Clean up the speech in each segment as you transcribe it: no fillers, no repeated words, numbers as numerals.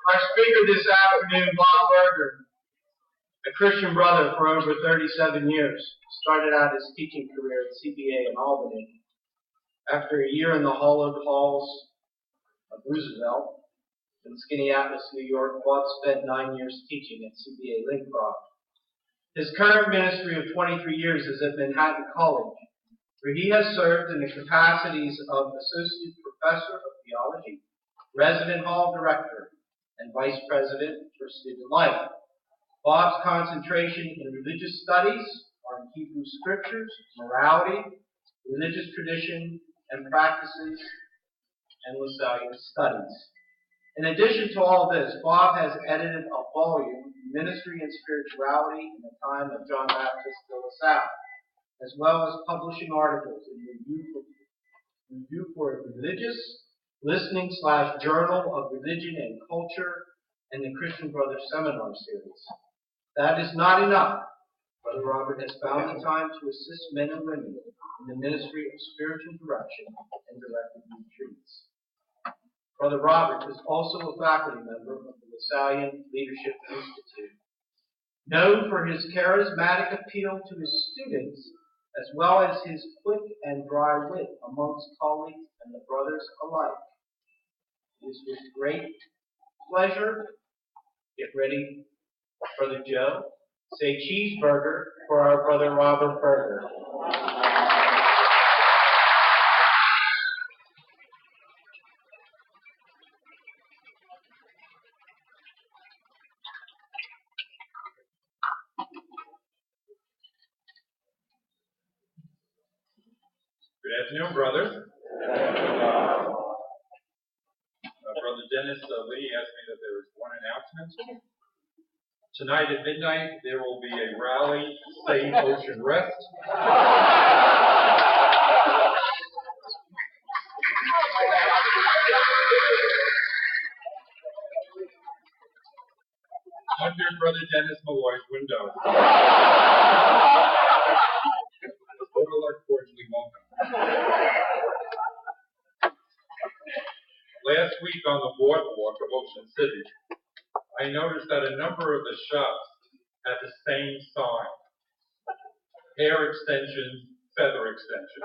Our speaker this afternoon, Bob Berger, a Christian brother for over 37 years, started out his teaching career at CBA in Albany. After a year in the hollowed halls of Roosevelt in Skaneateles, New York, Bob spent 9 years teaching at CBA Lincroft. His current ministry of 23 years is at Manhattan College, where he has served in the capacities of Associate Professor of Theology, Resident Hall Director, and Vice President for Student Life. Bob's concentration in religious studies are in Hebrew Scriptures, morality, religious tradition and practices, and Lassallian studies. In addition to all this, Bob has edited a volume, Ministry and Spirituality in the Time of John Baptist de La Salle, as well as publishing articles in Review for Religious, Listening/Journal of Religion and Culture, and the Christian Brothers Seminar Series. That is not enough. Brother Robert has found the time to assist men and women in the ministry of spiritual direction and directed retreats. Brother Robert is also a faculty member of the Lassallian Leadership Institute, known for his charismatic appeal to his students, as well as his quick and dry wit amongst colleagues and the brothers alike. It is with great pleasure, get ready, Brother Joe, say cheeseburger for our Brother Robert Berger. Good afternoon, brothers. Brother Dennis Lee asked me that there was one announcement. Tonight at midnight, there will be a rally, Save Ocean Rest. Under Brother Dennis Malloy's window. All are cordially welcome. Last week on the boardwalk of Ocean City, I noticed that a number of the shops had the same sign: hair extensions, feather extensions.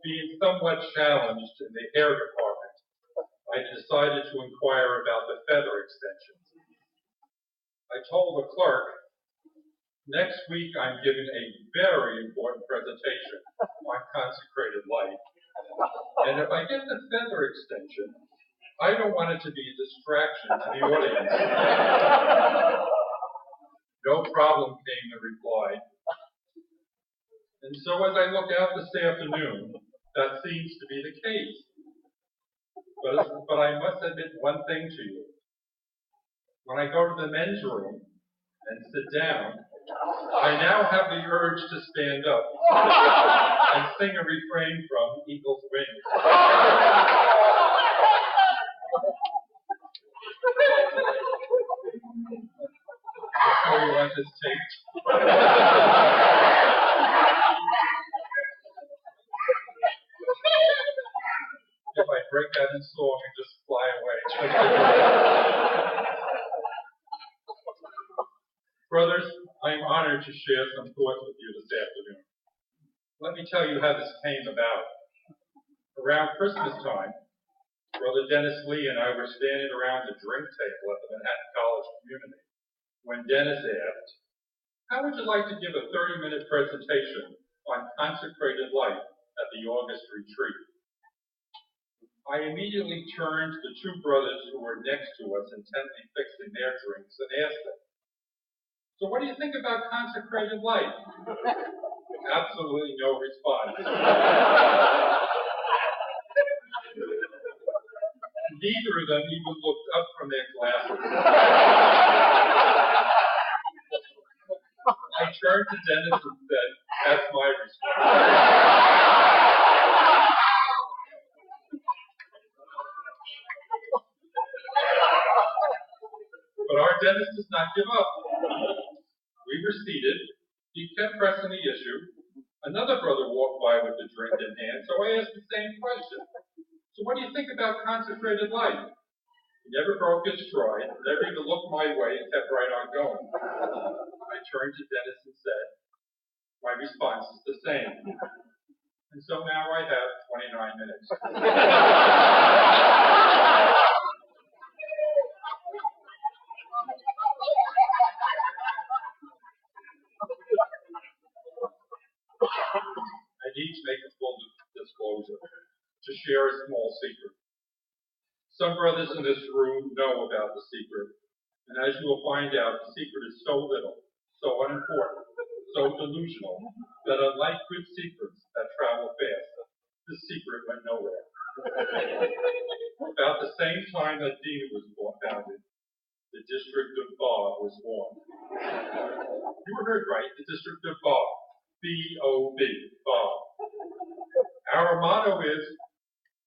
Being somewhat challenged in the hair department, I decided to inquire about the feather extensions. I told the clerk, next week I'm giving a very important presentation on consecrated life. And if I get the feather extension, I don't want it to be a distraction to the audience. No problem, came the reply. And so as I look out this afternoon, that seems to be the case. But I must admit one thing to you. When I go to the men's room and sit down, I now have the urge to stand up and sing a refrain from Eagle's Wings. Oh, you want this taped? If I break out in song and just fly away. Brothers, I am honored to share some thoughts with you this afternoon. Let me tell you how this came about. Around Christmas time, Brother Dennis Lee and I were standing around the drink table at the Manhattan College community when Dennis asked, how would you like to give a 30-minute presentation on consecrated life at the August retreat? I immediately turned to the two brothers who were next to us, intently fixing their drinks, and asked them, so what do you think about consecrated life? Absolutely no response. Neither of them even looked up from their glasses. I turned to Dennis and said, that's my response. But our Dennis does not give up. We were seated. He kept pressing the issue. Another brother walked by with a drink in hand, so I asked the same question. So what do you think about consecrated life? never broke his stride, never even looked my way, and kept right on going. I turned to Dennis and said, my response is the same. And so now I have 29 minutes. I need to make a full disclosure, to share a small secret. Some brothers in this room know about the secret, and as you will find out, the secret is so little, so unimportant, so delusional, that unlike good secrets that travel fast, this secret went nowhere. About the same time that Dina was founded, the District of Bob was born. You heard right, the District of Bob. B-O-B, Bob. Our motto is,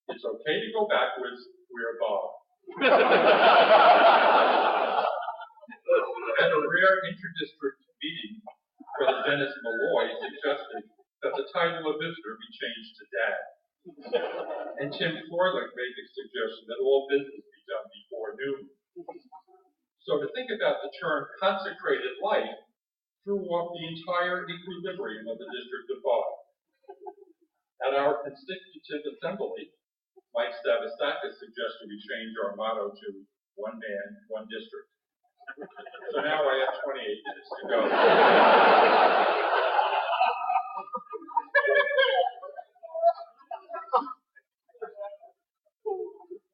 it's okay to go backwards, we're Bob. At a rare inter-district meeting, Brother Dennis Malloy suggested that the title of visitor be changed to Dad. And Tim Forlick made the suggestion that all business be done before noon. So to think about the term consecrated life threw off the entire equilibrium of the District of Bob. At our constitutive assembly, Mike Stavastakis suggested we change our motto to one man, one district. So now I have 28 minutes to go.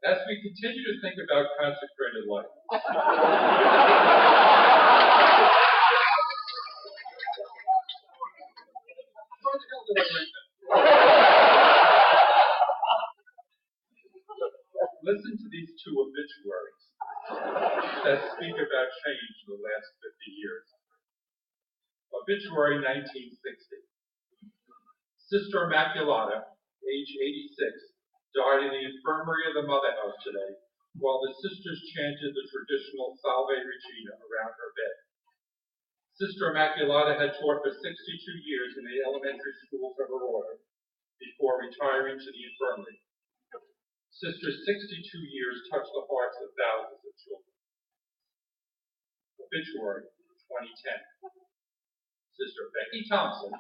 As we continue to think about consecrated life, listen to these two obituaries that speak about change in the last 50 years. Obituary 1960. Sister Immaculata, age 86, died in the infirmary of the Mother House today, while the sisters chanted the traditional Salve Regina around her bed. Sister Immaculata had taught for 62 years in the elementary schools of her order before retiring to the infirmary. Sister's 62 years touched the hearts of thousands of children. Obituary 2010. Sister Becky Thompson.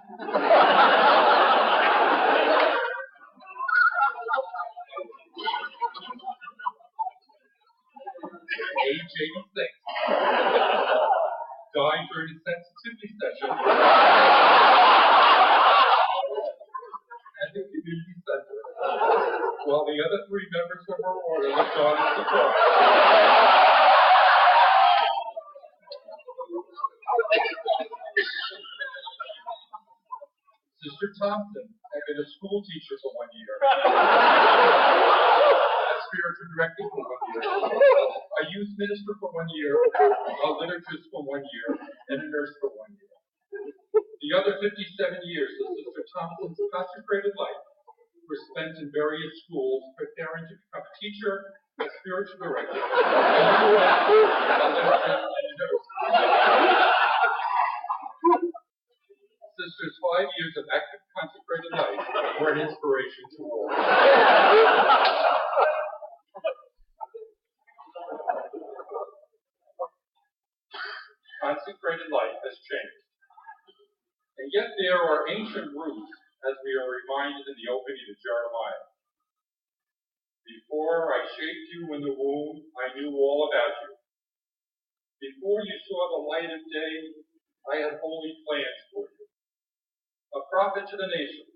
Age 86. Died during a sensitivity session at the community center, while the other three members of her order looked on in surprise. Sister Thompson had been a school teacher for 1 year, a spiritual director for 1 year, a youth minister for 1 year, a liturgist for 1 year, and a nurse for 1 year. The other 57 years of Sister Thompson's consecrated life were spent in various schools preparing to become a teacher, a spiritual director, a liturgist, and a nurse. Sister's 5 years of active consecrated life were an inspiration to all. Consecrated life has changed. And yet there are ancient roots, as we are reminded in the opening of Jeremiah. Before I shaped you in the womb, I knew all about you. Before you saw the light of day, I had holy plans for you. A prophet to the nations.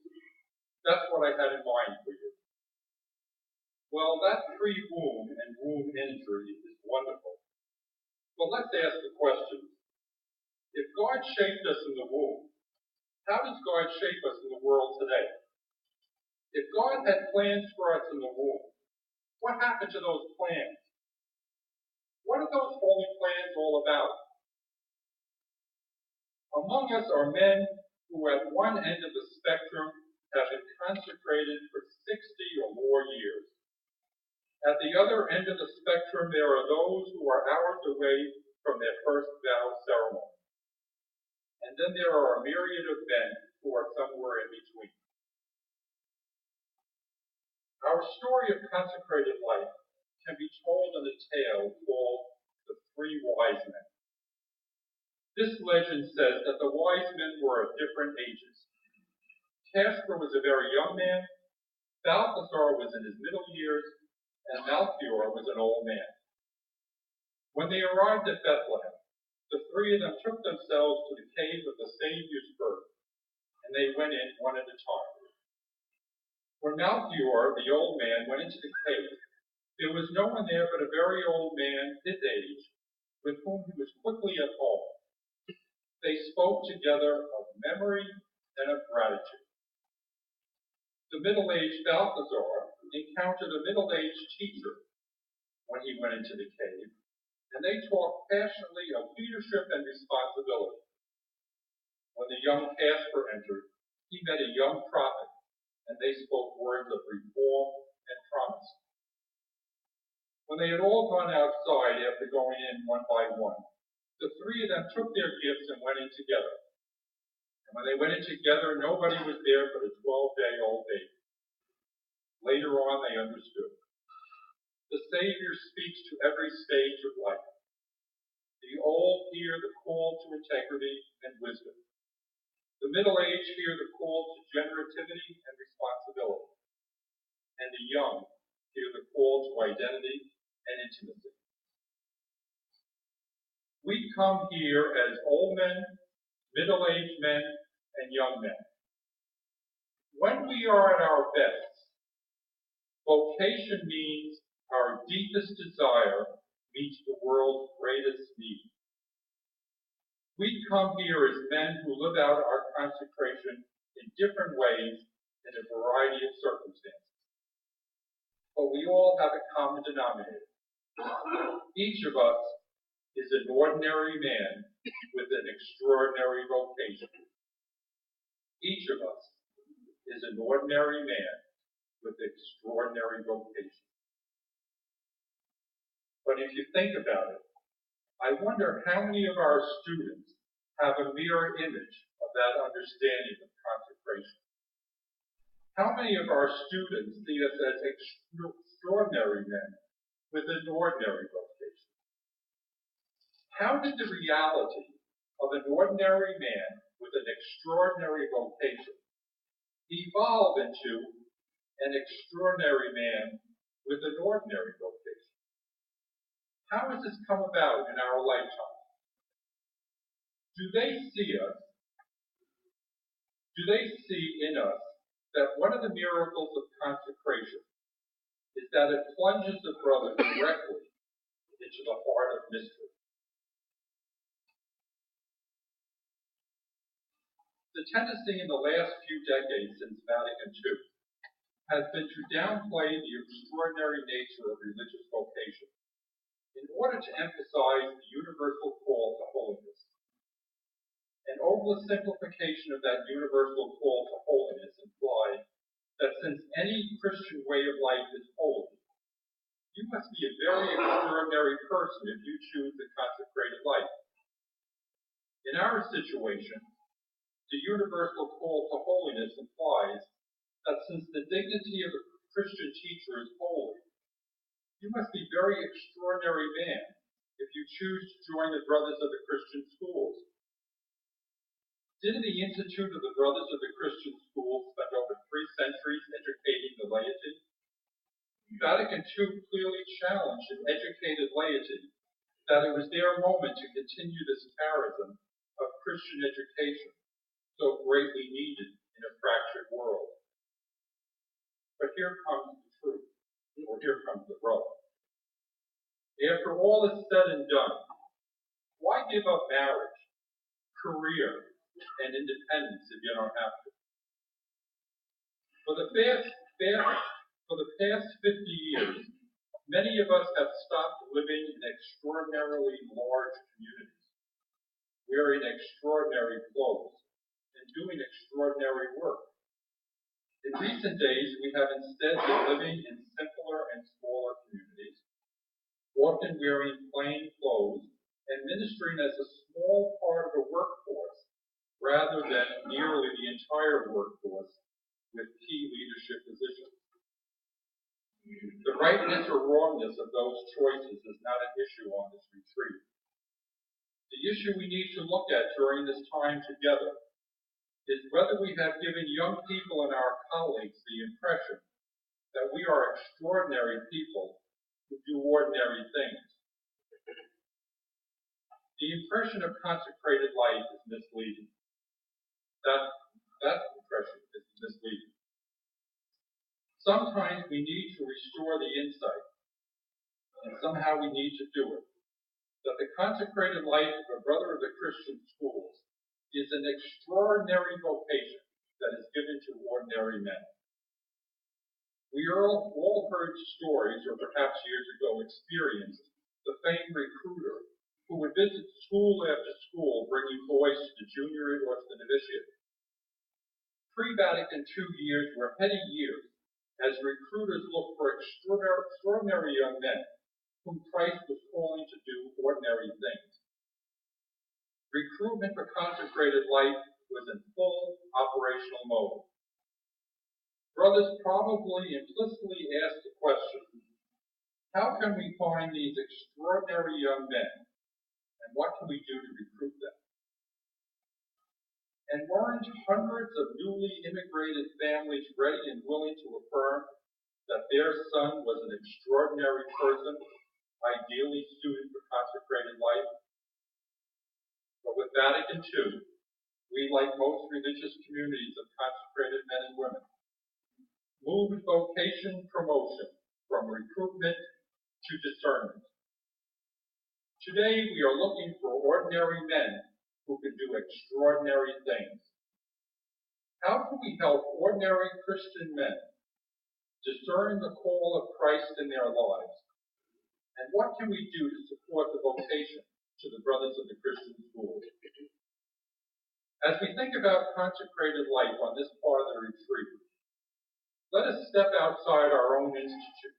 That's what I had in mind for you. Well, that pre-womb and womb imagery is wonderful. But let's ask the question. If God shaped us in the womb, how does God shape us in the world today? If God had plans for us in the womb, what happened to those plans? What are those holy plans all about? Among us are men who at one end of the spectrum have been consecrated for 60 or more years. At the other end of the spectrum, there are those who are hours away from their first vow ceremony. And then there are a myriad of men who are somewhere in between. Our story of consecrated life can be told in a tale called The Three Wise Men. This legend says that the wise men were of different ages. Casper was a very young man, Balthasar was in his middle years, and Melchior was an old man. When they arrived at Bethlehem, the three of them took themselves to the cave of the Savior's birth, and they went in one at a time. When Melchior, the old man, went into the cave, there was no one there but a very old man, his age, with whom he was quickly at home. They spoke together of memory and of gratitude. The middle-aged Balthasar encountered a middle-aged teacher when he went into the cave, and they talked passionately of leadership and responsibility. When the young Casper entered, he met a young prophet, and they spoke words of reform and promise. When they had all gone outside after going in one by one, the three of them took their gifts and went in together. And when they went in together, nobody was there but a 12-day-old baby. Later on, they understood. The Savior speaks to every stage of life. The old hear the call to integrity and wisdom. The middle-aged hear the call to generativity and responsibility. And the young hear the call to identity and intimacy. We come here as old men, middle-aged men, and young men. When we are at our best, vocation means our deepest desire meets the world's greatest need. We come here as men who live out our consecration in different ways in a variety of circumstances. But we all have a common denominator. Each of us is an ordinary man with an extraordinary vocation. Each of us is an ordinary man with extraordinary vocation. But if you think about it, I wonder how many of our students have a mirror image of that understanding of consecration. How many of our students see us as extraordinary men with an ordinary vocation? How did the reality of an ordinary man with an extraordinary vocation evolve into an extraordinary man with an ordinary vocation? How has this come about in our lifetime? Do they see in us that one of the miracles of consecration is that it plunges the brother directly into the heart of mystery? The tendency in the last few decades since Vatican II has been to downplay the extraordinary nature of religious vocation in order to emphasize the universal call to holiness. An oversimplification of that universal call to holiness implies that since any Christian way of life is holy, you must be a very extraordinary person if you choose the consecrated life. In our situation, the universal call to holiness implies that since the dignity of a Christian teacher is holy, you must be a very extraordinary man if you choose to join the Brothers of the Christian Schools. Didn't the Institute of the Brothers of the Christian Schools spend over 3 centuries educating the laity? Vatican II clearly challenged an educated laity that it was their moment to continue this charism of Christian education so greatly needed in a fractured world. But here comes the truth, or here comes the rub. After all is said and done, why give up marriage, career, and independence if you don't have to? For the past 50 years, many of us have stopped living in extraordinarily large communities, wearing extraordinary clothes, and doing extraordinary work. In recent days, we have instead been living in simpler and smaller communities, often wearing plain clothes and ministering as a small part of the workforce rather than nearly the entire workforce with key leadership positions. The rightness or wrongness of those choices is not an issue on this retreat. The issue we need to look at during this time together is whether we have given young people and our colleagues the impression that we are extraordinary people who do ordinary things. The impression of consecrated life is misleading. That impression is misleading. Sometimes we need to restore the insight, and somehow we need to do it, that the consecrated life of a brother of the Christian schools is an extraordinary vocation that is given to ordinary men. We all heard stories, or perhaps years ago experienced, the famed recruiter who would visit school after school bringing boys to the junior or to the novitiate. Pre-Vatican II years were heady years as recruiters looked for extraordinary young men whom Christ was calling to do ordinary things. Recruitment for consecrated life was in full operational mode. Brothers probably implicitly asked the question, how can we find these extraordinary young men, and what can we do to recruit them? And weren't hundreds of newly immigrated families ready and willing to affirm that their son was an extraordinary person, ideally suited for consecrated life? But with Vatican II, we, like most religious communities of consecrated men and women, moved vocation promotion from recruitment to discernment. Today, we are looking for ordinary men who can do extraordinary things. How can we help ordinary Christian men discern the call of Christ in their lives? And what can we do to support the vocation to the brothers of the Christian schools? As we think about consecrated life on this part of the retreat, let us step outside our own institute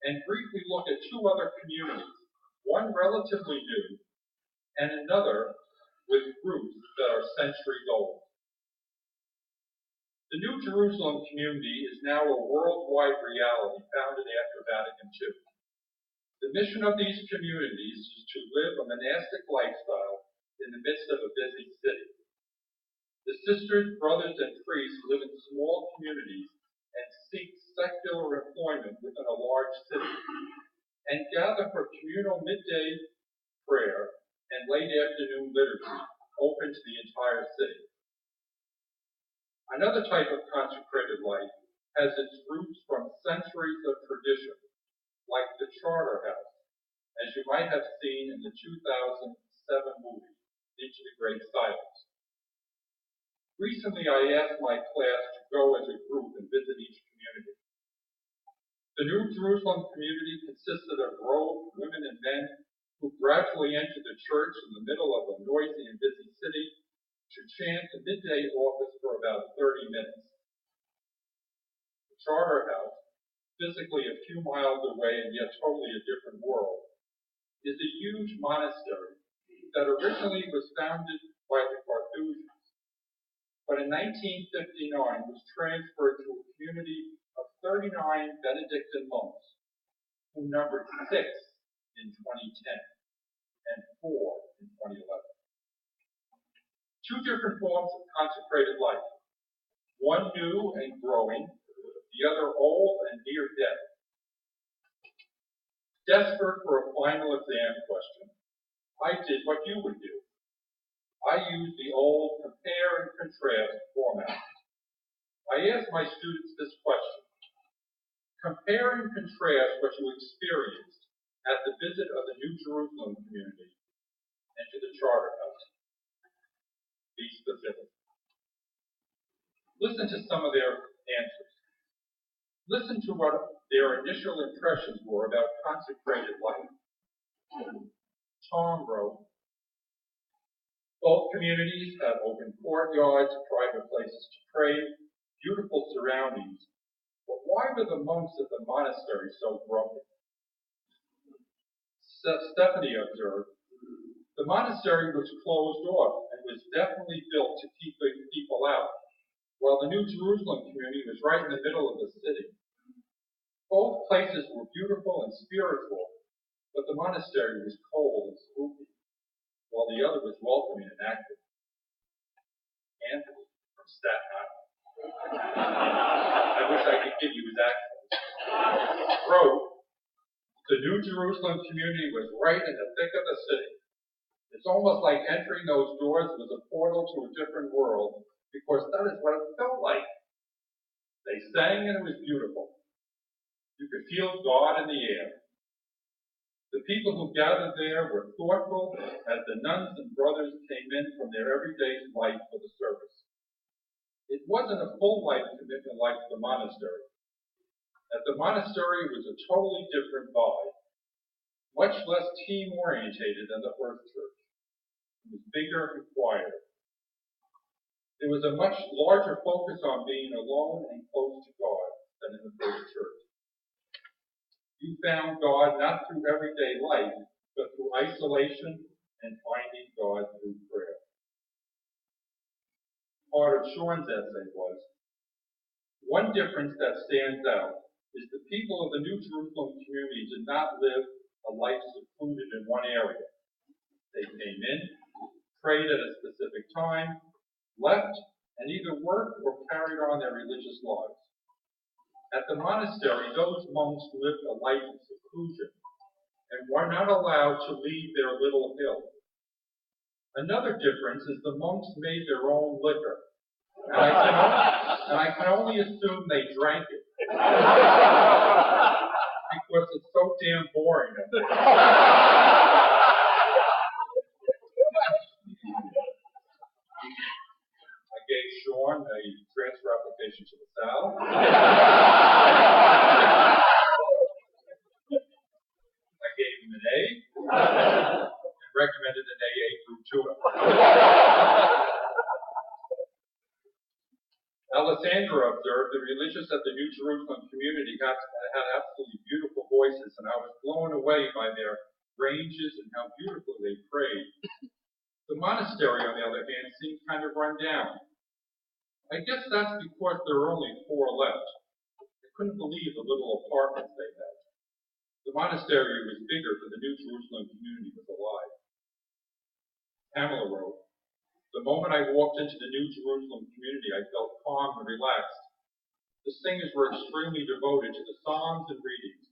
and briefly look at two other communities, one relatively new and another with roots that are centuries old. The New Jerusalem community is now a worldwide reality founded after Vatican II. The mission of these communities is to live a monastic lifestyle in the midst of a busy city. The sisters, brothers, and priests live in small communities and seek secular employment within a large city, and gather for communal midday prayer and late afternoon liturgy open to the entire city. Another type of consecrated life has its roots from centuries of tradition, like the Charter House, as you might have seen in the 2007 movie, Into the Great Silence. Recently, I asked my class to go as a group and visit each community. The New Jerusalem community consisted of robed women and men who gradually entered the church in the middle of a noisy and busy city to chant the midday office for about 30 minutes. The Charter House, physically a few miles away and yet totally a different world, is a huge monastery that originally was founded by the Carthusians, but in 1959 was transferred to a community of 39 Benedictine monks, who numbered 6 in 2010 and 4 in 2011. Two different forms of consecrated life, one new and growing, the other old and near death. Desperate for a final exam question, I did what you would do. I used the old compare and contrast format. I asked my students this question: compare and contrast what you experienced at the visit of the New Jerusalem community and to the Charter House. Be specific. Listen to some of their answers. Listen to what their initial impressions were about consecrated life. Tom wrote, both communities had open courtyards, private places to pray, beautiful surroundings, but why were the monks at the monastery so grumpy? Stephanie observed, the monastery was closed off and was definitely built to keep people out, while the New Jerusalem community was right in the middle of the city. Both places were beautiful and spiritual, but the monastery was cold and spooky, while the other was welcoming and active. Anthony from Staten Island, I wish I could give you his accent, wrote, "The New Jerusalem community was right in the thick of the city. It's almost like entering those doors was a portal to a different world, because that is what it felt like. They sang and it was beautiful. You could feel God in the air. The people who gathered there were thoughtful as the nuns and brothers came in from their everyday life for the service. It wasn't a full life commitment like the monastery. At the monastery it was a totally different vibe, much less team-orientated than the first church. It was bigger and quieter. There was a much larger focus on being alone and close to God than in the first church. You found God not through everyday life, but through isolation and finding God through prayer." Part of Sean's essay was, "One difference that stands out is the people of the New Jerusalem community did not live a life secluded in one area. They came in, prayed at a specific time, left, and either worked or carried on their religious lives. At the monastery, those monks lived a life of seclusion and were not allowed to leave their little hill. Another difference is the monks made their own liquor, and I can only assume they drank it because it's so damn boring. I gave Sean a transfer application to LaSalle. I gave him an A and recommended an AA group to him. Alessandra observed the religious at the New Jerusalem community had absolutely beautiful voices, and I was blown away by their ranges and how beautifully they prayed. The monastery, on the other hand, seemed kind of run down. I guess that's because there were only 4 left. I couldn't believe the little apartments they had. The monastery was bigger, but the New Jerusalem community was alive." Pamela wrote, "The moment I walked into the New Jerusalem community, I felt calm and relaxed. The singers were extremely devoted to the psalms and readings.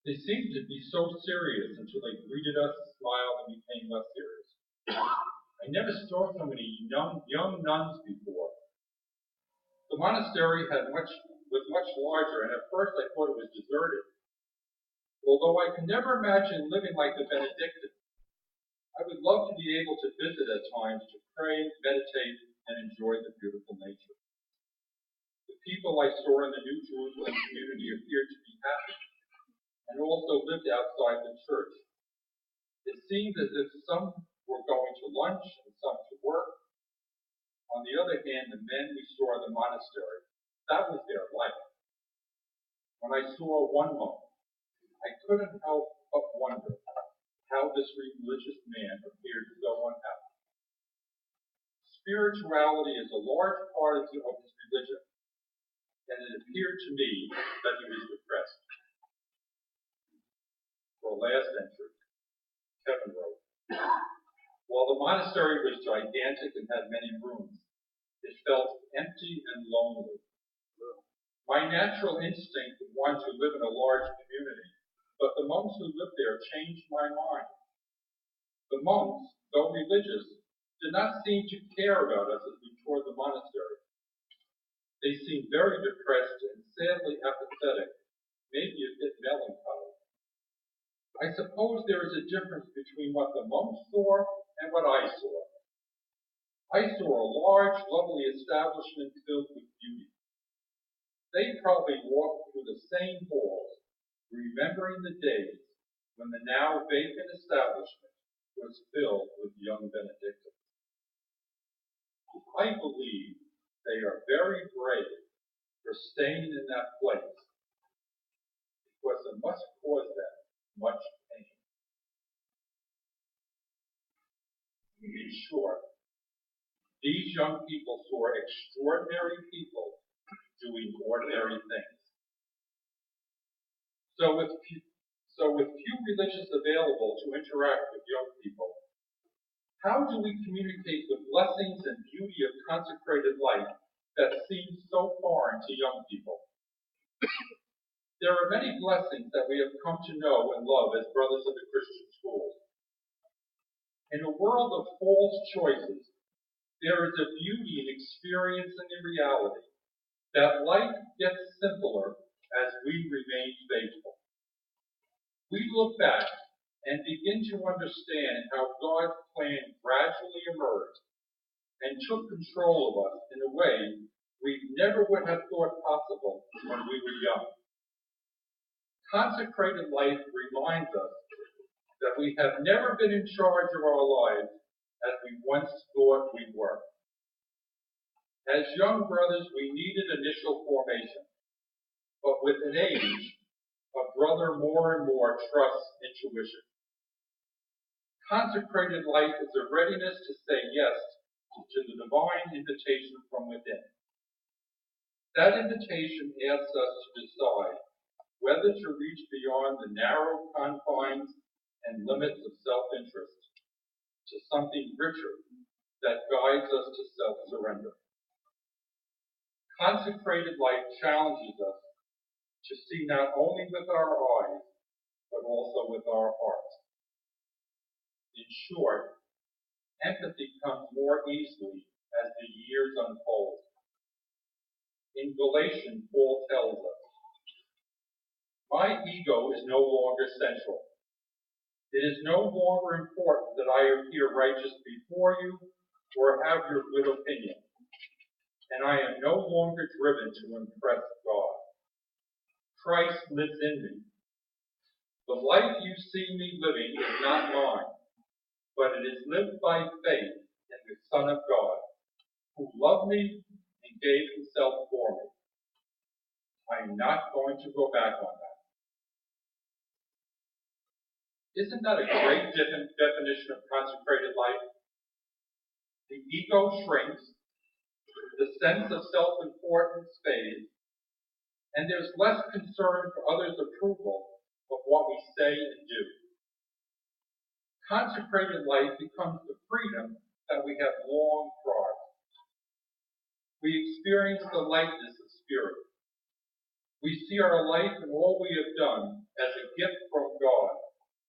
They seemed to be so serious until they greeted us, smiled, and became less serious. I never saw so many young nuns before. The monastery was much larger, and at first I thought it was deserted. Although I can never imagine living like the Benedictines, I would love to be able to visit at times to pray, meditate, and enjoy the beautiful nature. The people I saw in the New Jerusalem community appeared to be happy, and also lived outside the church. It seemed as if some were going to lunch and some to work. On the other hand, the men we saw in the monastery, that was their life. When I saw one monk, I couldn't help but wonder how this religious man appeared so unhappy. Spirituality is a large part of his religion, and it appeared to me that he was depressed." For last entry, Kevin wrote, "While the monastery was gigantic and had many rooms, it felt empty and lonely. My natural instinct was one to live in a large community, but the monks who lived there changed my mind. The monks, though religious, did not seem to care about us as we toured the monastery. They seemed very depressed and sadly apathetic, maybe a bit melancholy. I suppose there is a difference between what the monks saw and what I saw. I saw a large, lovely establishment filled with beauty. They probably walked through the same halls, remembering the days when the now vacant establishment was filled with young Benedictines. I believe they are very brave for staying in that place, because it must cause them much pain." In short, these young people saw extraordinary people doing ordinary things. So with few religions available to interact with young people, how do we communicate the blessings and beauty of consecrated life that seems so foreign to young people? There are many blessings that we have come to know and love as brothers of the Christian schools. In a world of false choices, there is a beauty in experiencing the reality that life gets simpler as we remain faithful. We look back and begin to understand how God's plan gradually emerged and took control of us in a way we never would have thought possible when we were young. Consecrated life reminds us that we have never been in charge of our lives as we once thought we were. As young brothers, we needed initial formation, but with an age, a brother more and more trusts intuition. Consecrated life is a readiness to say yes to the divine invitation from within. That invitation asks us to decide whether to reach beyond the narrow confines and limits of self-interest to something richer that guides us to self-surrender. Consecrated life challenges us to see not only with our eyes, but also with our hearts. In short, empathy comes more easily as the years unfold. In Galatians, Paul tells us, "My ego is no longer central. It is no longer important that I appear righteous before you or have your good opinion, and I am no longer driven to impress God. Christ lives in me. The life you see me living is not mine, but it is lived by faith in the Son of God, who loved me and gave himself for me. I am not going to go back on that." Isn't that a great definition of consecrated life? The ego shrinks, the sense of self-importance fades, and there's less concern for others' approval of what we say and do. Consecrated life becomes the freedom that we have long prized. We experience the lightness of spirit. We see our life and all we have done as a gift from God,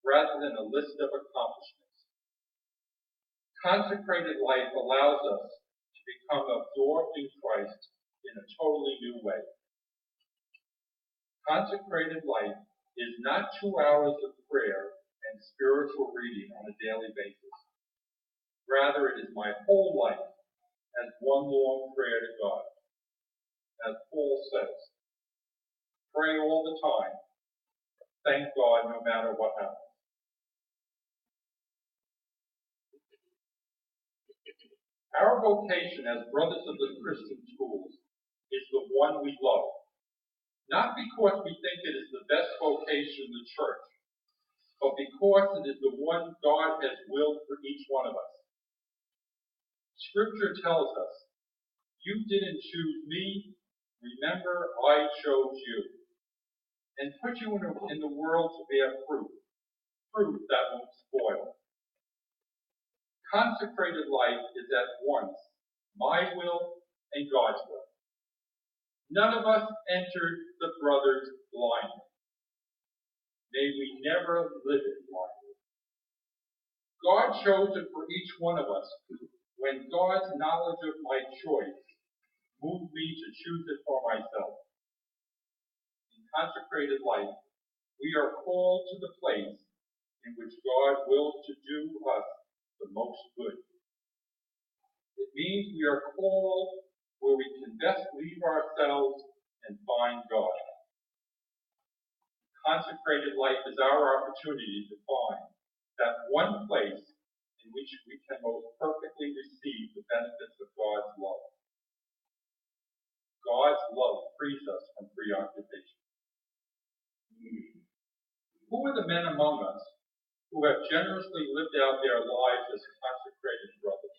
rather than a list of accomplishments. Consecrated life allows us to become absorbed in Christ in a totally new way. Consecrated life is not 2 hours of prayer and spiritual reading on a daily basis. Rather, it is my whole life as one long prayer to God. As Paul says, pray all the time, thank God no matter what happens. Our vocation as brothers of the Christian schools is the one we love, not because we think it is the best vocation in the church, but because it is the one God has willed for each one of us. Scripture tells us, "You didn't choose me, remember I chose you, and put you in the world to bear fruit that won't spoil." Consecrated life is at once my will and God's will. None of us entered the brothers blindly. May we never live it blindly. God chose it for each one of us when God's knowledge of my choice moved me to choose it for myself. In consecrated life, we are called to the place in which God wills to do us the most good. It means we are called where we can best leave ourselves and find God. Consecrated life is our opportunity to find that one place in which we can most perfectly receive the benefits of God's love. God's love frees us from preoccupation. Who are the men among us who have generously lived out their lives as consecrated brothers?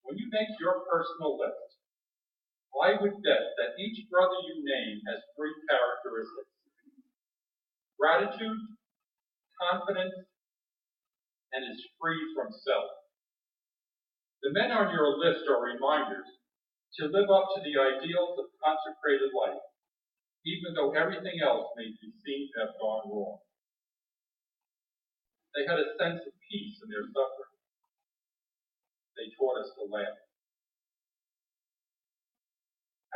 When you make your personal list, I would bet that each brother you name has 3 characteristics. gratitude, confidence, and is free from self. The men on your list are reminders to live up to the ideals of consecrated life, even though everything else may be seen to have gone wrong. They had a sense of peace in their suffering. They taught us to laugh.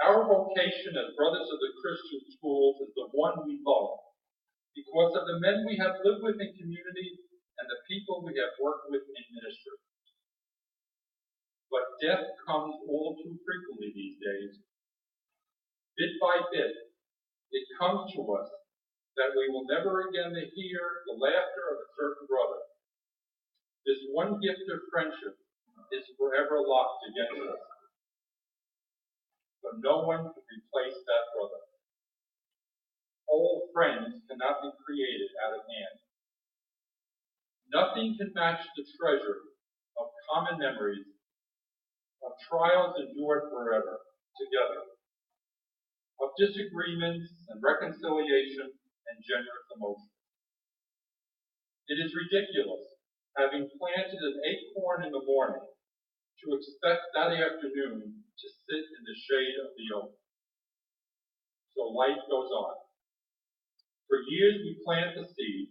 Our vocation as brothers of the Christian schools is the one we love because of the men we have lived with in community and the people we have worked with in ministry. But death comes all too frequently these days. Bit by bit, it comes to us that we will never again hear the laughter of a certain brother. This one gift of friendship is forever locked against us. But no one can replace that brother. Old friends cannot be created out of hand. Nothing can match the treasure of common memories, of trials endured forever together, of disagreements and reconciliation and generous emotion. It is ridiculous, having planted an acorn in the morning, to expect that afternoon to sit in the shade of the oak. So life goes on. For years we plant the seed,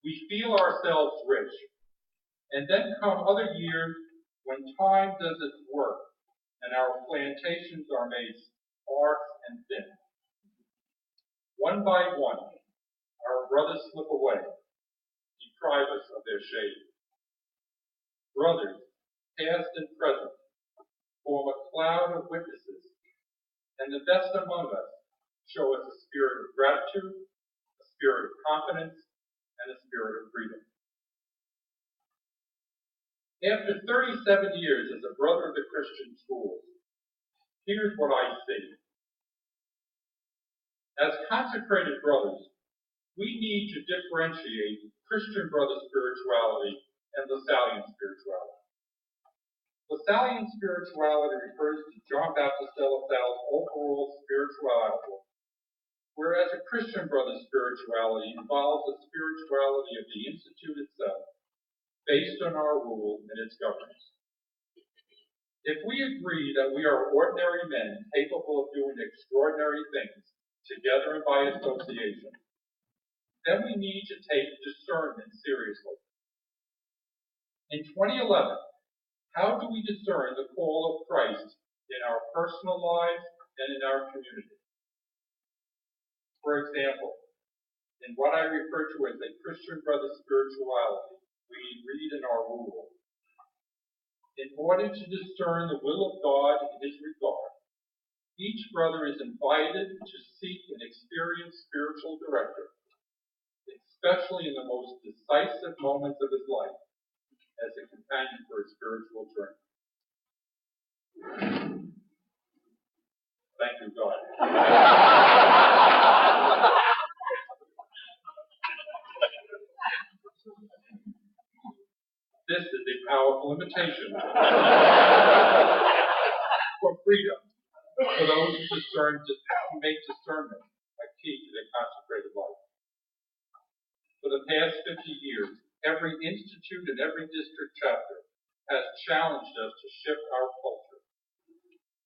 we feel ourselves rich, and then come other years when time does its work and our plantations are made sparse and thin. One by one, our brothers slip away, deprive us of their shade. Brothers, past and present, form a cloud of witnesses, and the best among us show us a spirit of gratitude, a spirit of confidence, and a spirit of freedom. After 37 years as a brother of the Christian schools, here's what I see. As consecrated brothers, we need to differentiate Christian brother spirituality and Lassallean spirituality. Lassallean spirituality refers to John Baptist de La Salle's overall spirituality, whereas a Christian brother spirituality involves the spirituality of the Institute itself, based on our rule and its governance. If we agree that we are ordinary men capable of doing extraordinary things, together and by association, then we need to take discernment seriously. In 2011, how do we discern the call of Christ in our personal lives and in our community? For example, in what I refer to as a Christian brother spirituality, we read in our rule, in order to discern the will of God in his regard, each brother is invited to seek an experienced spiritual director, especially in the most decisive moments of his life, as a companion for his spiritual journey. Thank you, God. This is a powerful invitation for freedom, for those who make discernment a key to their consecrated life. For the past 50 years, every institute and every district chapter has challenged us to shift our culture.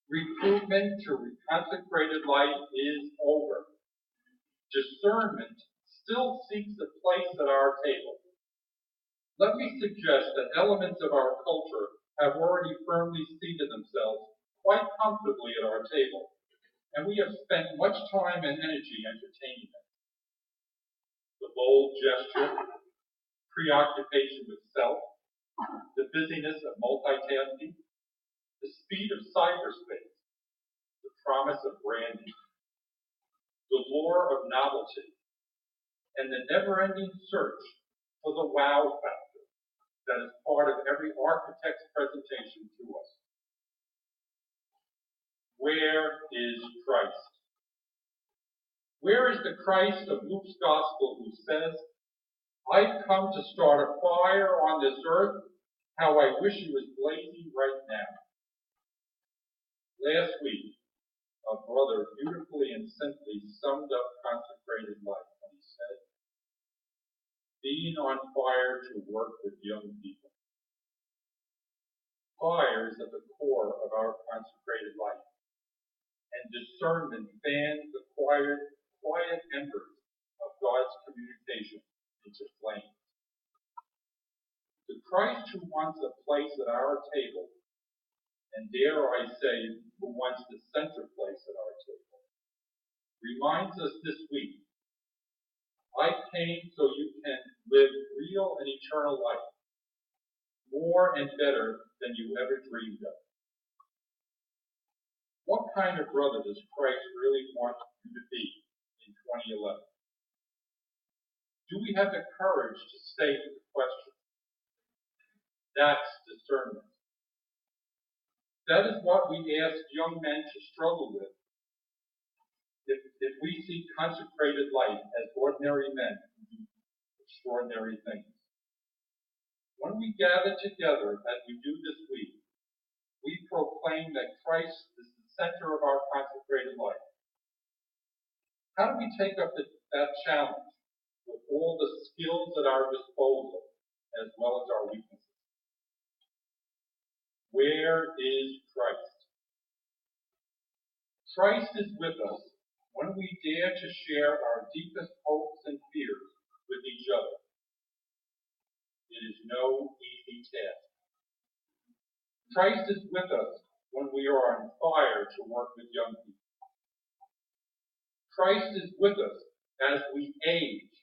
Recruitment to consecrated life is over. Discernment still seeks a place at our table. Let me suggest that elements of our culture have already firmly seated themselves quite comfortably at our table, and we have spent much time and energy entertaining them. The bold gesture, preoccupation with self, the busyness of multitasking, the speed of cyberspace, the promise of branding, the lure of novelty, and the never-ending search for the wow factor that is part of every architect's presentation to us. Where is Christ? Where is the Christ of Luke's Gospel who says, I've come to start a fire on this earth, how I wish it was blazing right now. Last week, a brother beautifully and simply summed up consecrated life when he said, being on fire to work with young people. Fire is at the core of our consecrated life, and discernment fans the quiet embers of God's communication into flame. The Christ who wants a place at our table, and dare I say, who wants the center place at our table, reminds us this week, I came so you can live real and eternal life, more and better than you ever dreamed of. What kind of brother does Christ really want you to be in 2011? Do we have the courage to state the question? That's discernment. That is what we ask young men to struggle with if we see consecrated life as ordinary men who do extraordinary things. When we gather together, as we do this week, we proclaim that Christ is the center of our consecrated life. How do we take up that challenge with all the skills at our disposal as well as our weaknesses? Where is Christ? Christ is with us when we dare to share our deepest hopes and fears with each other. It is no easy task. Christ is with us when we are on fire to work with young people. Christ is with us as we age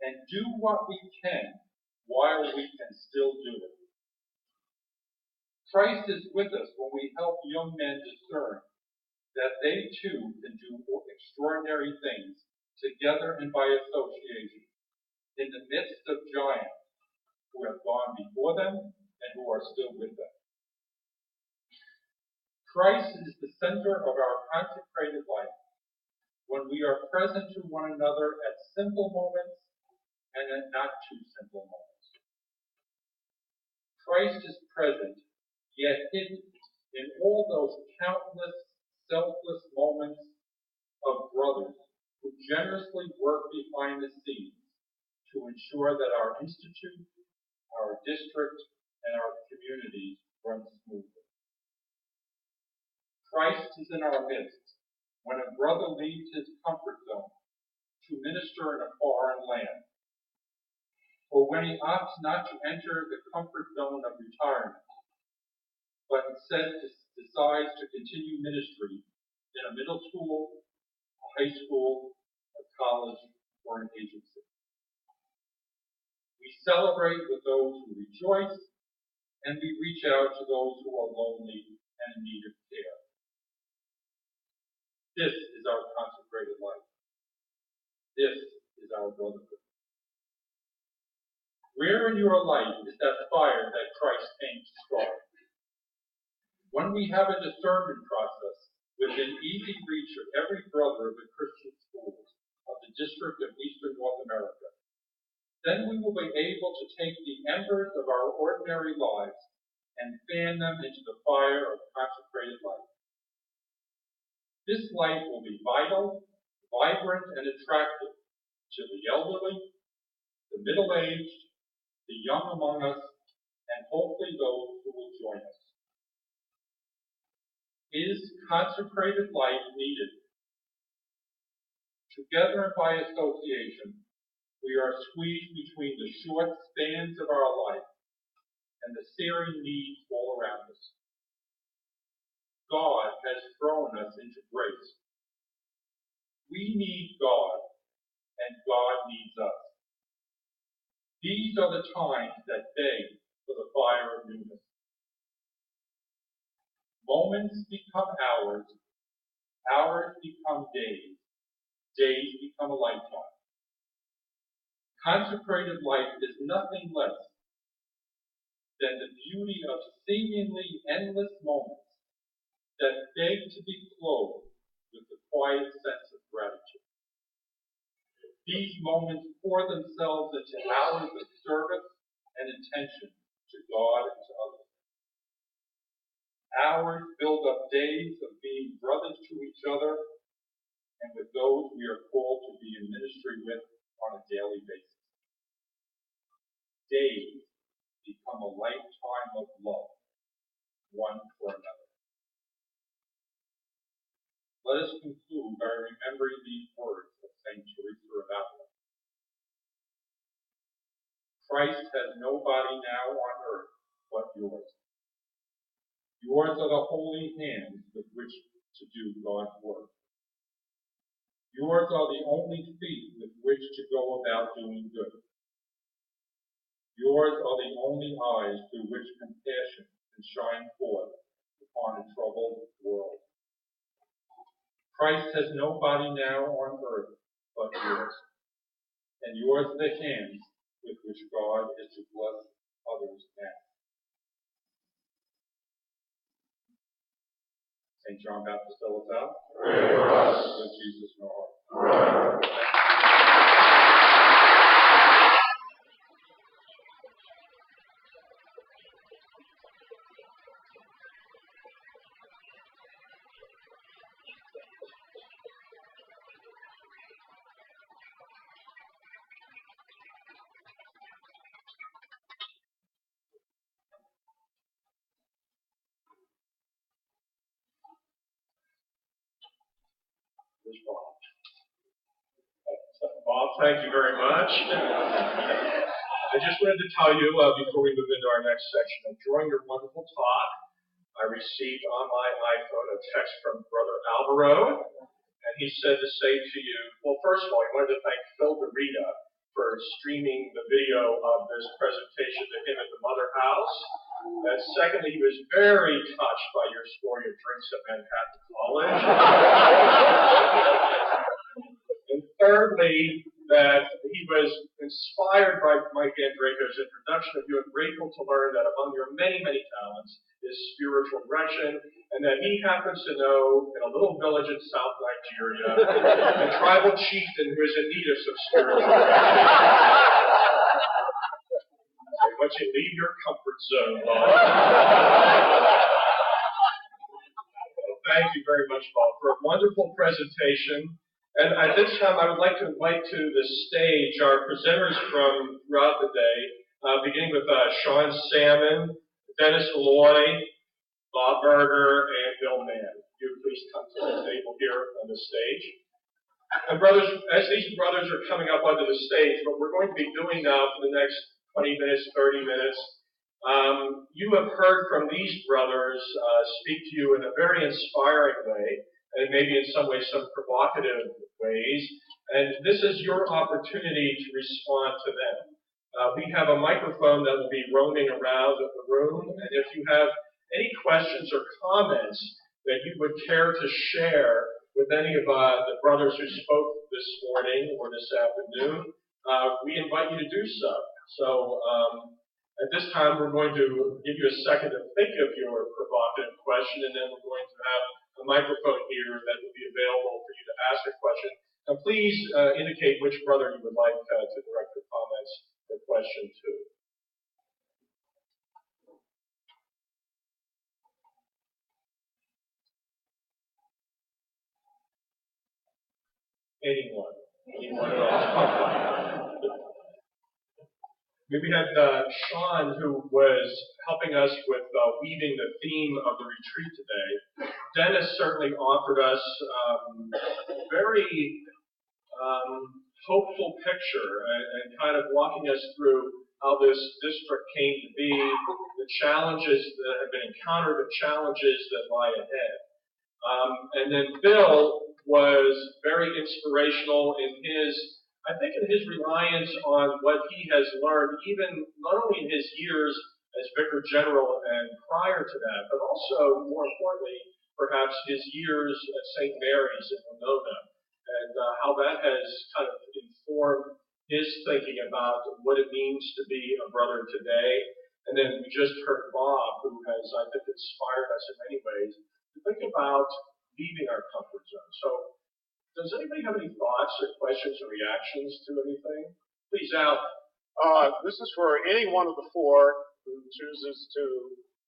and do what we can while we can still do it. Christ is with us when we help young men discern that they too can do extraordinary things together and by association in the midst of giants who have gone before them and who are still with them. Christ is the center of our consecrated life when we are present to one another at simple moments and at not too simple moments. Christ is present, yet hidden in all those countless selfless moments of brothers who generously work behind the scenes to ensure that our institute, our district, and our communities run smoothly. Christ is in our midst when a brother leaves his comfort zone to minister in a foreign land, or when he opts not to enter the comfort zone of retirement, but instead decides to continue ministry in a middle school, a high school, a college, or an agency. We celebrate with those who rejoice, and we reach out to those who are lonely and in need of care. This is our consecrated life. This is our brotherhood. Where in your life is that fire that Christ came to start? When we have a discernment process within easy reach of every brother of the Christian schools of the District of Eastern North America, then we will be able to take the embers of our ordinary lives and fan them into the fire of consecrated life. This life will be vital, vibrant, and attractive to the elderly, the middle-aged, the young among us, and hopefully those who will join us. Is consecrated life needed? Together and by association, we are squeezed between the short spans of our life and the searing needs all around us. God has thrown us into grace. We need God, and God needs us. These are the times that beg for the fire of newness. Moments become hours, hours become days, days become a lifetime. Consecrated life is nothing less than the beauty of seemingly endless moments that beg to be clothed with the quiet sense of gratitude. These moments pour themselves into hours of service and attention to God and to others. Hours build up days of being brothers to each other and with those we are called to be in ministry with on a daily basis. days become a lifetime of love, one for another. Let us conclude by remembering these words of St. Teresa of Avila. Christ has no body now on earth but yours. Yours are the holy hands with which to do God's work. Yours are the only feet with which to go about doing good. Yours are the only eyes through which compassion can shine forth upon a troubled world. Christ has no body now on earth but yours, and yours are the hands with which God is to bless others now. St. John Baptist, fill us out. Pray for us. Good Jesus, in our heart. Bob, thank you very much. I just wanted to tell you before we move into our next section that during your wonderful talk, I received on my iPhone a text from Brother Alvaro, and he said to say to you, well, first of all, he wanted to thank Phil DeRita for streaming the video of this presentation to him at the Mother House. And secondly, he was very touched by your story of drinks at Manhattan College. And thirdly, that he was inspired by Mike Andreko's introduction of you and grateful to learn that among your many, many talents is spiritual direction, and that he happens to know in a little village in South Nigeria a tribal chieftain who is in need of some spiritual direction. I want you to leave your comfort zone, Bob. Well, thank you very much, Bob, for a wonderful presentation. And at this time, I would like to invite to the stage our presenters from throughout the day, beginning with Sean Salmon, Dennis Malloy, Bob Berger, and Bill Mann. You please come to the table here on the stage. And brothers, as these brothers are coming up onto the stage, what we're going to be doing now for the next 20 minutes, 30 minutes, you have heard from these brothers speak to you in a very inspiring way, and maybe in some ways some provocative ways, and this is your opportunity to respond to them. We have a microphone that will be roaming around the room, and if you have any questions or comments that you would care to share with any of the brothers who spoke this morning or this afternoon, we invite you to do so. So at this time, we're going to give you a second to think of your provocative question, and then we're going to have a microphone here that will be available for you to ask a question. And please indicate which brother you would like to direct your comments or question to. Anyone? Anyone at all? We had Sean, who was helping us with weaving the theme of the retreat today. Dennis certainly offered us a very hopeful picture and kind of walking us through how this district came to be, the challenges that have been encountered, the challenges that lie ahead. And then Bill was very inspirational in his reliance on what he has learned, even not only in his years as Vicar General and prior to that, but also, more importantly, perhaps his years at St. Mary's in Winona, and how that has kind of informed his thinking about what it means to be a brother today. And then we just heard Bob, who has, I think, inspired us in many ways to think about leaving our comfort zone. So, does anybody have any thoughts or questions or reactions to anything? Please, Al. This is for any one of the four who chooses to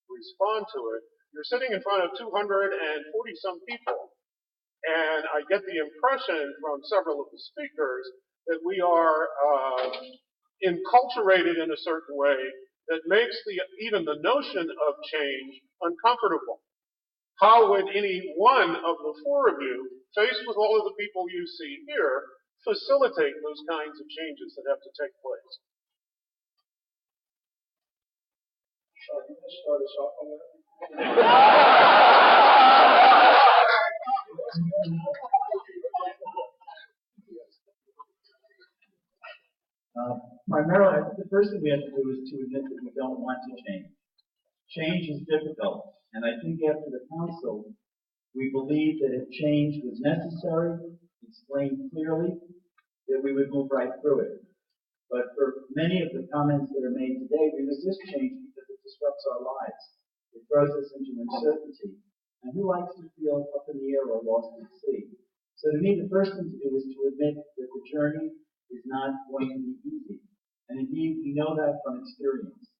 respond to it. You're sitting in front of 240-some people, and I get the impression from several of the speakers that we are enculturated in a certain way that makes even the notion of change uncomfortable. How would any one of the four of you, faced with all of the people you see here, facilitate those kinds of changes that have to take place? You can start us off on that. Primarily, I think the first thing we have to do is to admit that we don't want to change. Change is difficult, and I think after the council, we believed that if change was necessary, explained clearly, that we would move right through it. But for many of the comments that are made today, we resist change because it disrupts our lives. It throws us into uncertainty. And who likes to feel up in the air or lost at sea? So to me, the first thing to do is to admit that the journey is not going to be easy. And indeed, we know that from experience.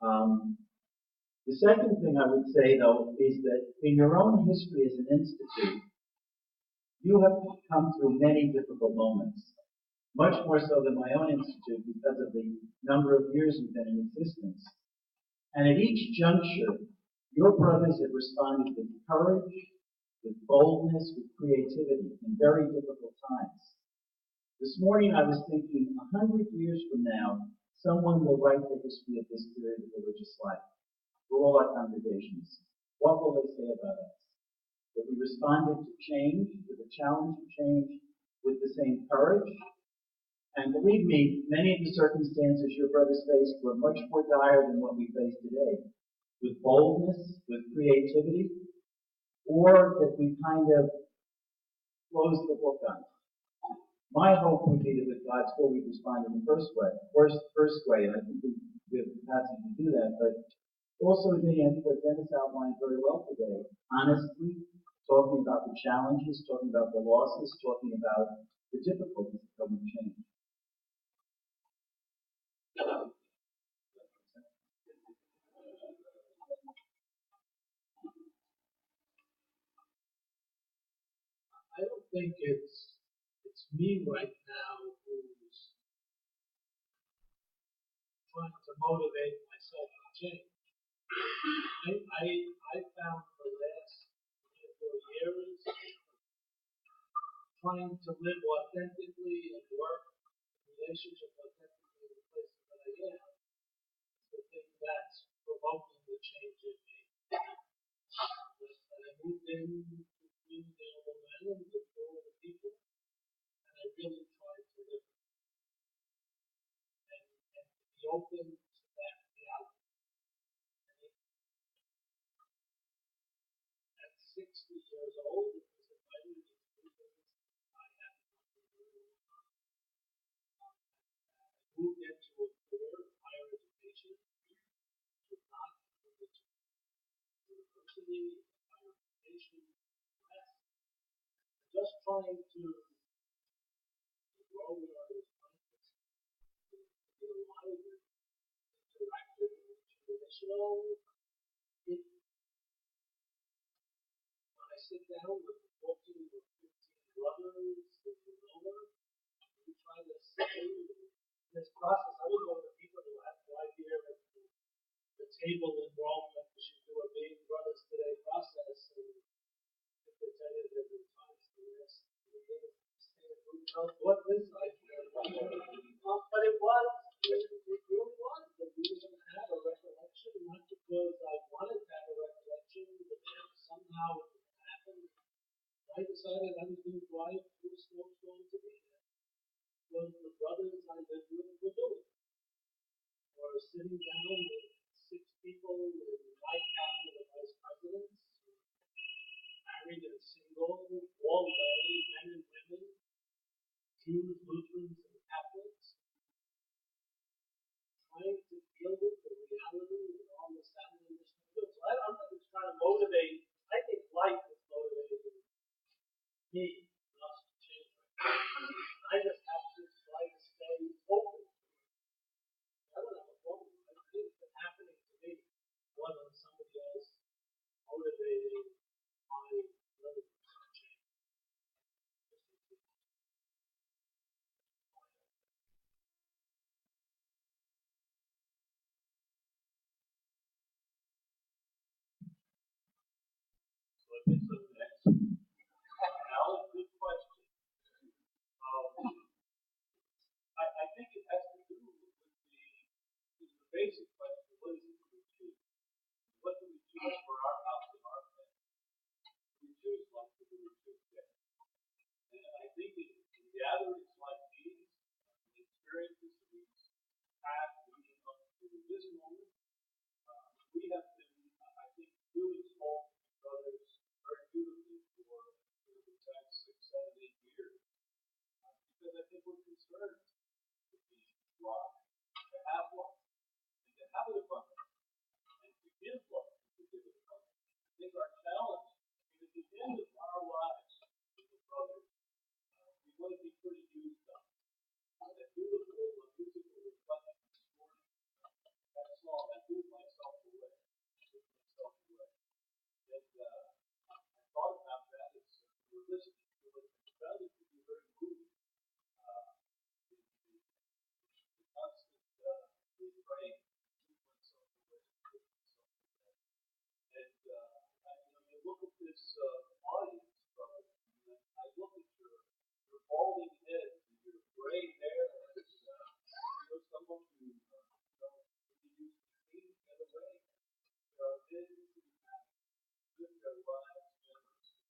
The second thing I would say, though, is that in your own history as an institute, you have come through many difficult moments, much more so than my own institute because of the number of years we've been in existence. And at each juncture, your brothers have responded with courage, with boldness, with creativity in very difficult times. This morning I was thinking, 100 years from now, someone will write the history of this period of religious life for all our congregations. What will they say about us? That we responded to change, to the challenge of change, with the same courage. And believe me, many of the circumstances your brothers faced were much more dire than what we face today. With boldness, with creativity, or that we kind of closed the book on it. My hope would be that with God's will we respond in the first way, and I think we have the capacity to do that, but also admitting, I think what Dennis outlined very well today, honestly, talking about the challenges, talking about the losses, talking about the difficulties that we change. I don't think it's me right now who's trying to motivate myself to change. I found the last 4 years trying to live authentically and work in relationship authentically in the places that I am. The thing that's provoking the change in me. And I moved in to community in Long Island with 4 other people, and I really tried to live and to be open to that reality. At 60 years old, it was invited to do things I hadn't done for a very long time. I moved into a career of higher education, which was not religion. University, higher education, rest. Just trying to grow where I was practiced, to be alive and interactive and relational. When I sit down with 14 or 15 brothers that you know of, we try to say this process. I would love the people who have no idea that the table in Rome that we should do a big Brothers Today process. And if they tell you that there's times the last 3 years, who knows what this like? But it really was. That we were going to have a recollection, not because I wanted to have a recollection, but somehow it happened. I decided I was going to drive through a snowstorm to be there. Because the brothers I lived with were doing it. Or sitting down with 6 people in my cabinet of vice presidents, married and single, all lay, men and women, Jews, Lutherans, and Catholics, trying to deal with the reality of all this happening in this country. So I'm not just trying to motivate. I think life is motivating me, us to change. I just have to try to stay open. I don't have a problem. I think it's been happening to me more than somebody else motivating my willingness to change. Alan, good question. I think it has to do with the basic question: what is it we choose? What do we choose for our house and our family? We choose life, or do we choose death? And I think in gatherings like these, the experiences that we've had leading up to this moment, we have been, I think, really small brothers very beautifully for the past 6, 7, 8 years. Because I think we're concerned to be life, to have life, and to have it abundant, and to give life, and to give it abundant. I think our challenge is at the end of our lives as a brother, we want to be pretty used up. That beautiful musical reflection this morning, that song, I give myself away. And I thought about that as we were listening to it, and found it to be very moving. The constant refrain, give myself away, give myself away. And you look at this audience, brother, and I look at your balding head and your gray hair, and some of you, maybe you get away. There are men who have lived their lives generously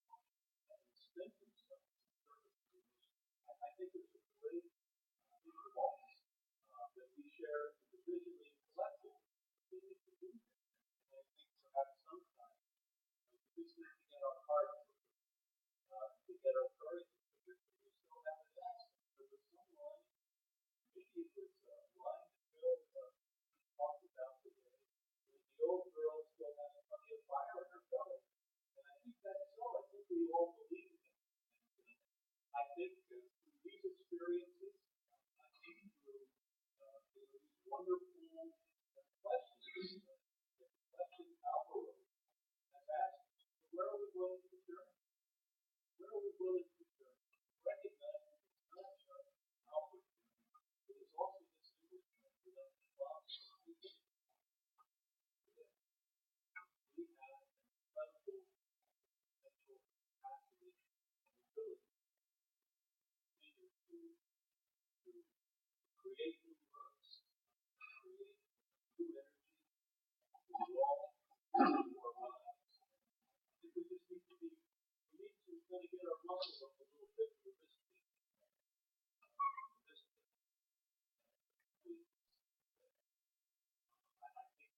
and spent themselves in service to the mission. I think it's a great impulse that we share individually and collectively. We need to do that. And I think perhaps sometimes we just need to get our heart to get our courage to we still have an accent. There was some line, maybe it was a line that Bill talked about today. The old girl still has plenty of fire in her belly. And I think that's so. I think we all believe in it. I think through these experiences, I think through these wonderful questions, the question Alvaro has asked, where are we willing to journey? Where are we willing to journey? Recognize that it's not just an outward journey, it is also this inward journey that involves today. We have an incredible potential capacity and ability to create new works, create new energy, to evolve our lives. I think we just need to kind of get our muscles up a little bit for this week. I think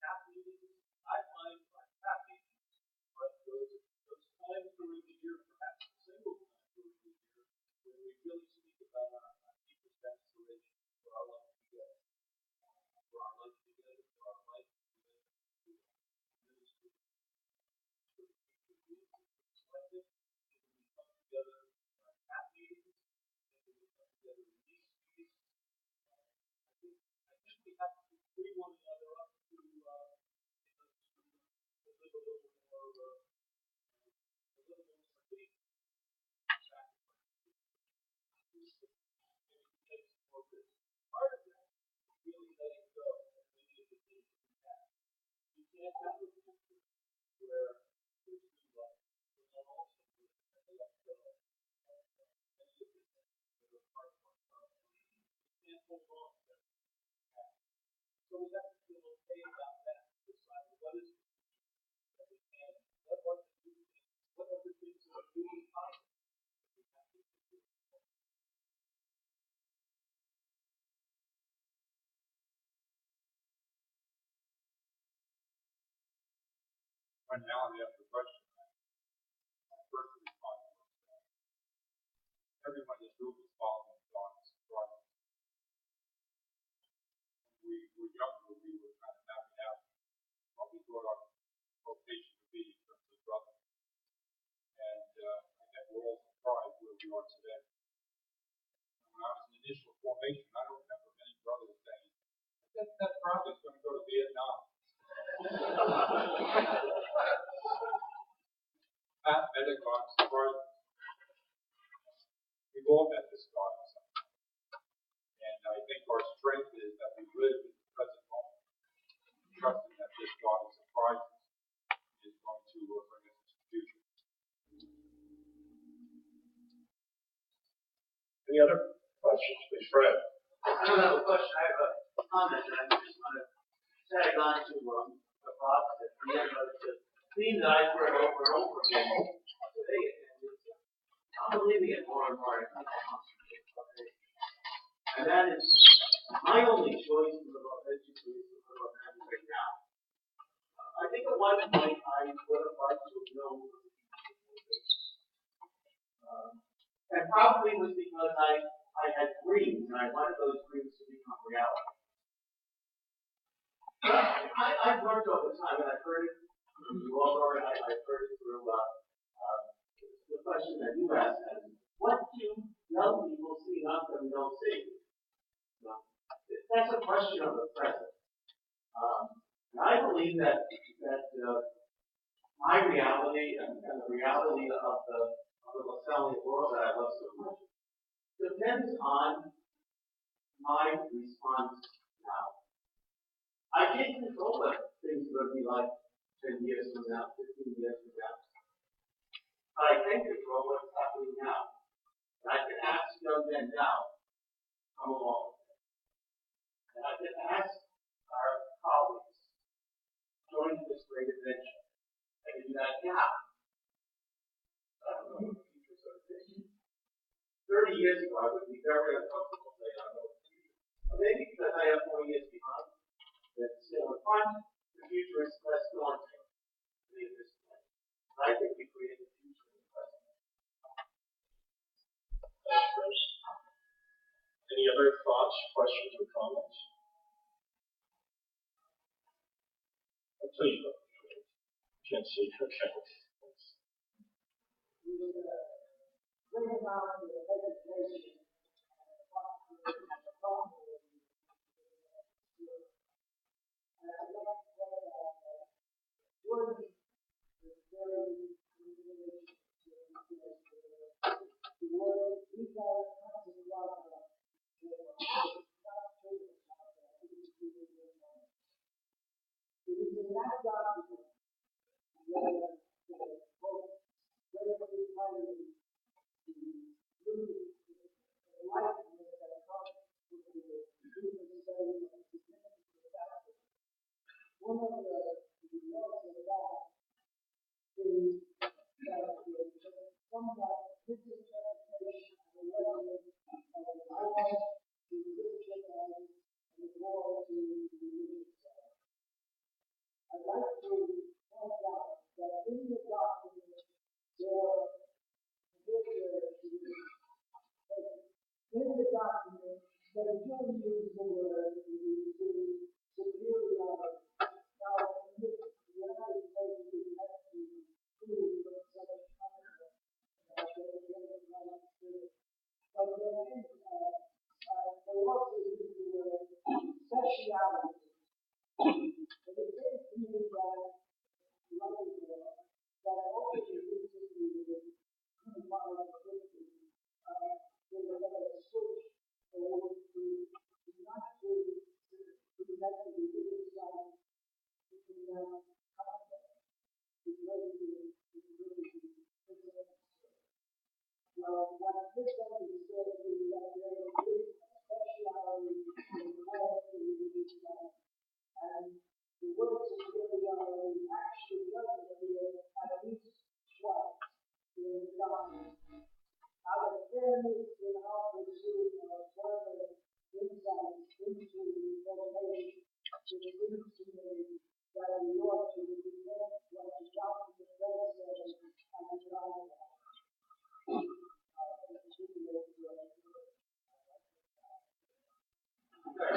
CAP meetings, I find my CAP meetings, right, those times during the year, perhaps a single time during the year, when we really speak about our deepest aspirations for our life together, for our life together, for our life together, to ministry, for the future of perspective, and when we come together in our CAP meetings, and when we come together in these meetings, I think we have to free one another up to live a little more free. Part of that is really letting go of many of the things that we have. You can't have a future where there's new life. We're not also going to let go of many of the things that are part of our life. We can't hold on to that. So we have to feel okay about that. Decide what is the future that we can, what are the new things, what are the things that are really possible that we have to do. When Alan asked the question, my first response was everyone in this group is following God's progress. When we were younger, we were kind of mapping out what we thought our vocation would be in terms of brother. And I think we're all surprised where we are today. And when I was in initial formation, I don't remember many brothers saying, that project's going to go to Vietnam. Pat Medegon surprised us. We've all met this God sometime. And I think our strength is that we live in the present moment, trusting that this God is surprising us, is going to bring us into the future. questions, please, Fred. I don't have a question, I have a comment, and I just want to tag on to the Bob said. The theme that I've heard over and over again today, and I'm believing it more and more. And that is my only choice for the education right now. I think at one point I would have liked to have known. And probably was because I had dreams and I wanted those dreams to become reality. I've learned over time, and I've heard it, you all know it, I've heard it through the question that you asked, what do young people see enough that we don't see? That's a question of the present. And I believe that my reality and the reality of the Lasallian world that I love so much depends on my response now. I can't control what things are going to be like 10 years from now, 15 years from now. But I can control what's happening now. And I can ask young men now, come along. And I can ask our colleagues, join this great adventure. I can do that now. I don't know what the future is going to be. 30 years ago, I would be very uncomfortable saying I know the future. Maybe because I have 4 years behind. But still in front, the future is less daunting than at this point. I think we create the future in the present. Thanks, Chris. Any other thoughts, questions, or comments? Please, can't see. Okay.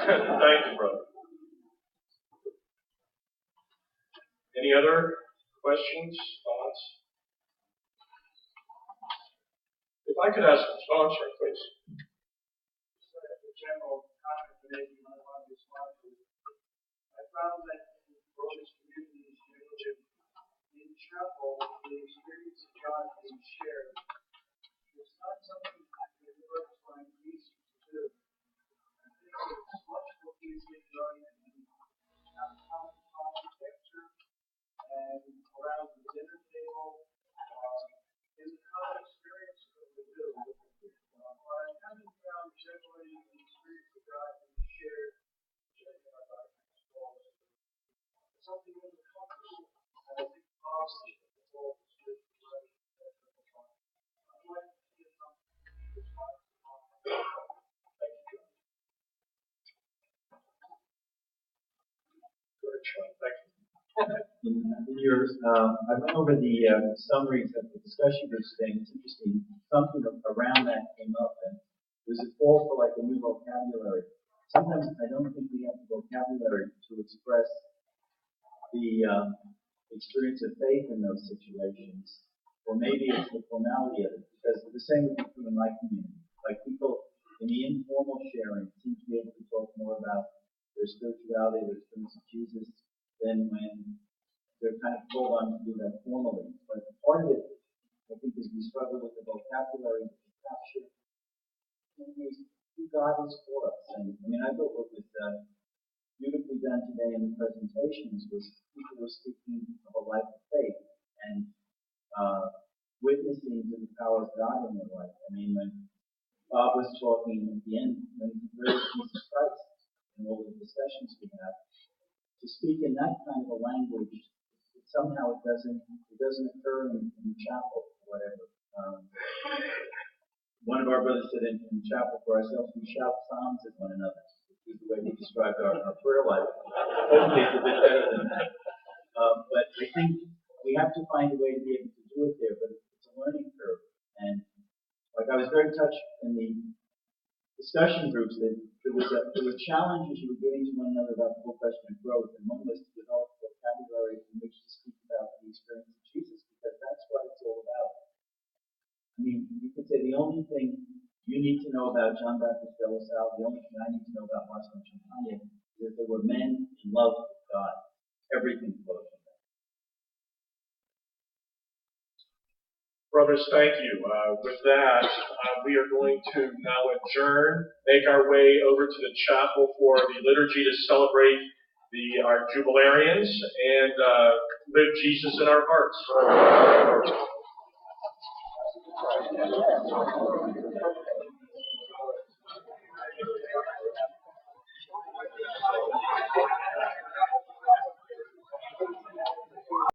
Thank you, brother. Any other questions, thoughts? If I could ask the sponsor, please. The general comment that you might want to respond to. I found that in religious communities, in chapel, the experience of God being shared is not something that the church finds easy to do. I think it's much more easily done in a common architecture and around the dinner table, in the common experience that we do. What I haven't found prophecy. It's all scripture, right? I'd like to hear something which might Go ahead, Sean. Thank you. In yours, I went over the summaries of the discussion groups today. It's interesting. Something around that came up, and there's a call for like a new vocabulary. Sometimes I don't think we have the vocabulary to express the experience of faith in those situations, or maybe it's the formality of it. Because the same would be true in my community. Like people in the informal sharing seem to be able to talk more about their spirituality, their experience of Jesus, than when they're kind of called on to do that formally. But part of it, I think, is we struggle with the vocabulary to capture who God is for us. And I mean, I thought what was beautifully done today in the presentations was people were speaking of a life of faith and witnessing to the power of God in their life. I mean, when Bob was talking at the end, when he heard Jesus Christ and all the discussions we have, to speak in that kind of a language, somehow it doesn't occur in the chapel or whatever. One of our brothers said in chapel for ourselves, we shout psalms at one another. This is the way he described our prayer life. Hopefully it's a bit better than that. But I think we have to find a way to be able to do it there, but it's a learning curve. And like I was very touched in the discussion groups that there were challenges you were giving to one another about the whole question of growth, and one was to develop vocabulary in which to speak about the experience of Jesus, because that's what it's all about. I mean, you could say the only thing you need to know about John Baptist de La Salle, the only thing I need to know about Marcel Champagne, is that there were men in love with God. Everything flows from that. Brothers, thank you. With that, we are going to now adjourn, make our way over to the chapel for the liturgy to celebrate our jubilarians and live Jesus in our hearts.